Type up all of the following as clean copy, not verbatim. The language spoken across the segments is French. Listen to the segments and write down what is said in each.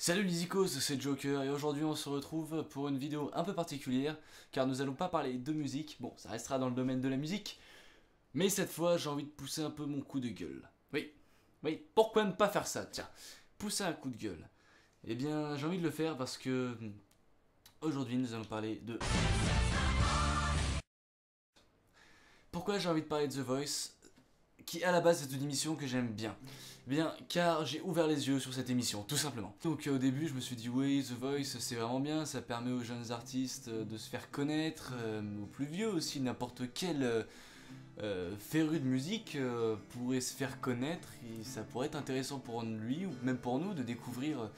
Salut les icos, c'est Joker et aujourd'hui on se retrouve pour une vidéo un peu particulière car nous allons pas parler de musique, bon ça restera dans le domaine de la musique, mais cette fois j'ai envie de pousser un peu mon coup de gueule. Oui, pourquoi ne pas faire ça, tiens, pousser un coup de gueule. Eh bien j'ai envie de le faire parce que aujourd'hui nous allons parler de... Pourquoi j'ai envie de parler de The Voice, qui à la base est une émission que j'aime bien. Bien, car j'ai ouvert les yeux sur cette émission, tout simplement. Donc au début, je me suis dit, oui, The Voice, c'est vraiment bien, ça permet aux jeunes artistes de se faire connaître, aux plus vieux aussi, n'importe quel féru de musique pourrait se faire connaître, et ça pourrait être intéressant pour lui, ou même pour nous, de découvrir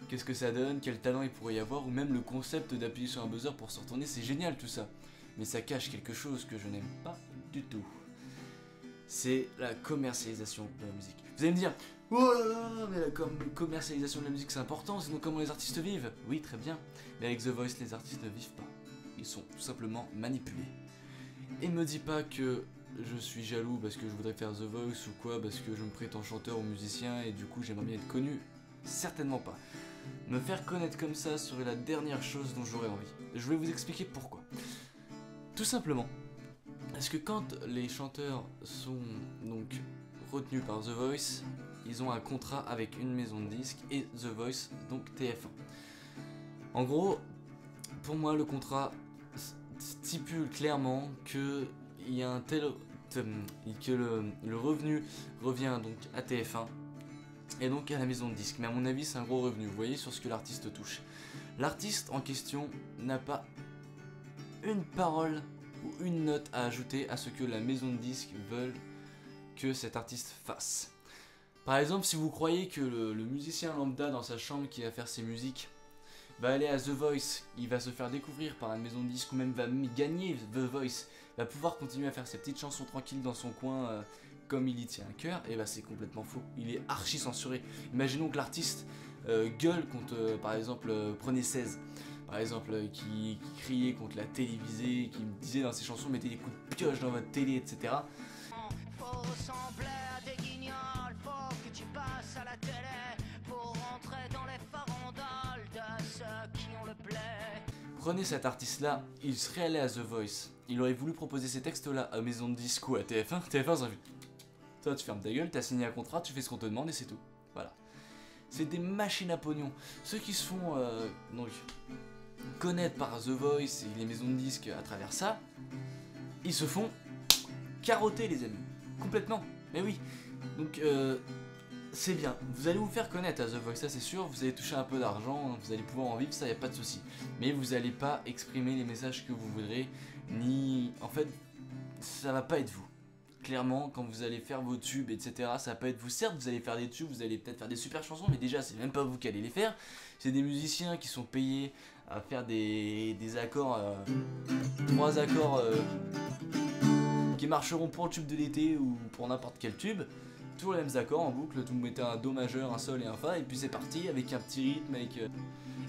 qu'est-ce que ça donne, quel talent il pourrait y avoir, ou même le concept d'appuyer sur un buzzer pour se retourner, c'est génial tout ça. Mais ça cache quelque chose que je n'aime pas du tout. C'est la commercialisation de la musique. Vous allez me dire, oh là là, mais la commercialisation de la musique c'est important, sinon comment les artistes vivent? Oui, très bien, mais avec The Voice, les artistes ne vivent pas. Ils sont tout simplement manipulés. Et me dis pas que je suis jaloux parce que je voudrais faire The Voice ou quoi, parce que je me prétends chanteur ou musicien et du coup j'aimerais bien être connu. Certainement pas. Me faire connaître comme ça serait la dernière chose dont j'aurais envie. Je vais vous expliquer pourquoi. Tout simplement. Parce que quand les chanteurs sont donc retenus par The Voice, ils ont un contrat avec une maison de disques et The Voice, donc TF1. En gros, pour moi, le contrat stipule clairement que il y a un tel que le revenu revient donc à TF1 et donc à la maison de disques. Mais à mon avis, c'est un gros revenu. Vous voyez sur ce que l'artiste touche. L'artiste en question n'a pas une parole ou une note à ajouter à ce que la maison de disques veulent que cet artiste fasse. Par exemple, si vous croyez que le musicien lambda dans sa chambre qui va faire ses musiques va aller à The Voice, il va se faire découvrir par une maison de disques ou même va gagner The Voice, va pouvoir continuer à faire ses petites chansons tranquilles dans son coin comme il y tient à cœur, et bah c'est complètement faux. Il est archi censuré. Imaginons que l'artiste gueule contre par exemple Prenez 16. Par exemple, qui criait contre la télévisée, qui disait dans ses chansons mettez des coups de pioche dans votre télé, etc. Faut ressembler à des guignols, faut que tu passes à la télé pour rentrer dans les farandoles de ceux qui ont le blé. Prenez cet artiste-là, il serait allé à The Voice, il aurait voulu proposer ces textes-là à Maison de Disque ou à TF1, TF1 s'en fait. Toi tu fermes ta gueule, t'as signé un contrat, tu fais ce qu'on te demande et c'est tout. Voilà. C'est des machines à pognon. Ceux qui se font donc connaître par The Voice et les maisons de disques à travers ça, ils se font carotter les amis, complètement, mais oui, donc c'est bien, vous allez vous faire connaître à The Voice, ça c'est sûr, vous allez toucher un peu d'argent, vous allez pouvoir en vivre, ça y a pas de souci, mais vous allez pas exprimer les messages que vous voudrez, ni, en fait, ça va pas être vous. Clairement, quand vous allez faire vos tubes, etc., ça va pas être vous. Certes, vous allez faire des tubes, vous allez peut-être faire des super chansons, mais déjà, c'est même pas vous qui allez les faire. C'est des musiciens qui sont payés à faire des accords, 3 accords qui marcheront pour le tube de l'été ou pour n'importe quel tube. Toujours les mêmes accords en boucle, vous mettez un Do majeur, un Sol et un Fa, et puis c'est parti avec un petit rythme, avec...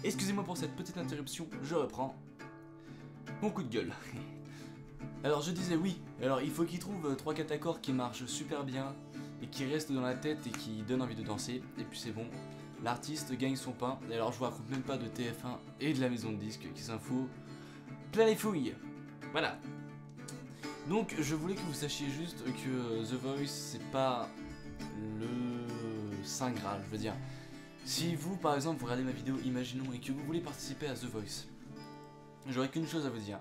Excusez-moi pour cette petite interruption, je reprends. Mon coup de gueule. Alors je disais oui, alors il faut qu'il trouve 3-4 accords qui marchent super bien et qui restent dans la tête et qui donnent envie de danser, et puis c'est bon, l'artiste gagne son pain, et alors je vous raconte même pas de TF1 et de la maison de disques qui s'en fout plein les fouilles. Voilà. Donc je voulais que vous sachiez juste que The Voice c'est pas le Saint Graal, je veux dire. Si vous par exemple vous regardez ma vidéo, imaginons, et que vous voulez participer à The Voice, j'aurais qu'une chose à vous dire.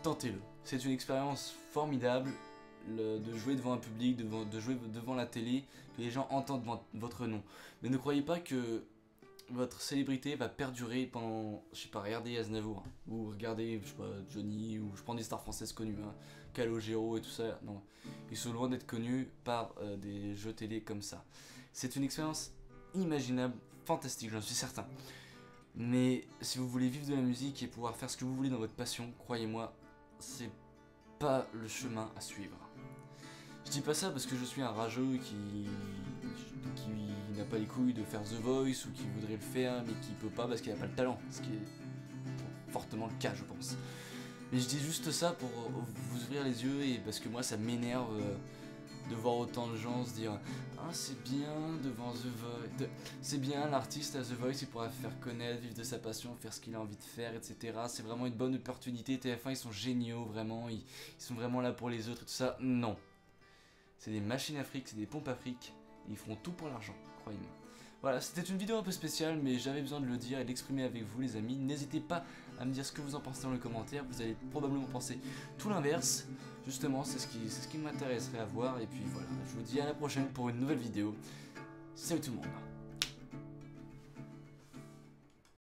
Tentez-le. C'est une expérience formidable de jouer devant un public, de jouer devant la télé, que les gens entendent votre nom. Mais ne croyez pas que votre célébrité va perdurer pendant, je sais pas, regardez Aznavour, ou regardez, je sais pas, Johnny, ou je prends des stars françaises connues, hein, Calogero et tout ça. Non, ils sont loin d'être connus par des jeux télé comme ça. C'est une expérience inimaginable, fantastique, j'en suis certain. Mais si vous voulez vivre de la musique et pouvoir faire ce que vous voulez dans votre passion, croyez-moi, c'est pas le chemin à suivre. Je dis pas ça parce que je suis un rageux qui n'a pas les couilles de faire The Voice ou qui voudrait le faire mais qui peut pas parce qu'il a pas le talent, ce qui est fortement le cas je pense. Mais je dis juste ça pour vous ouvrir les yeux et parce que moi ça m'énerve de voir autant de gens se dire ah c'est bien devant The Voice, c'est bien l'artiste à The Voice, il pourra faire connaître, vivre de sa passion, faire ce qu'il a envie de faire, etc. C'est vraiment une bonne opportunité, TF1 ils sont géniaux vraiment, ils sont vraiment là pour les autres et tout ça. Non, c'est des machines à fric, c'est des pompes à fric, ils feront tout pour l'argent, croyez-moi. Voilà, c'était une vidéo un peu spéciale, mais j'avais besoin de le dire et de l'exprimer avec vous les amis. N'hésitez pas à me dire ce que vous en pensez dans les commentaires, vous allez probablement penser tout l'inverse. Justement, c'est ce qui m'intéresserait à voir, et puis voilà, je vous dis à la prochaine pour une nouvelle vidéo. Salut tout le monde.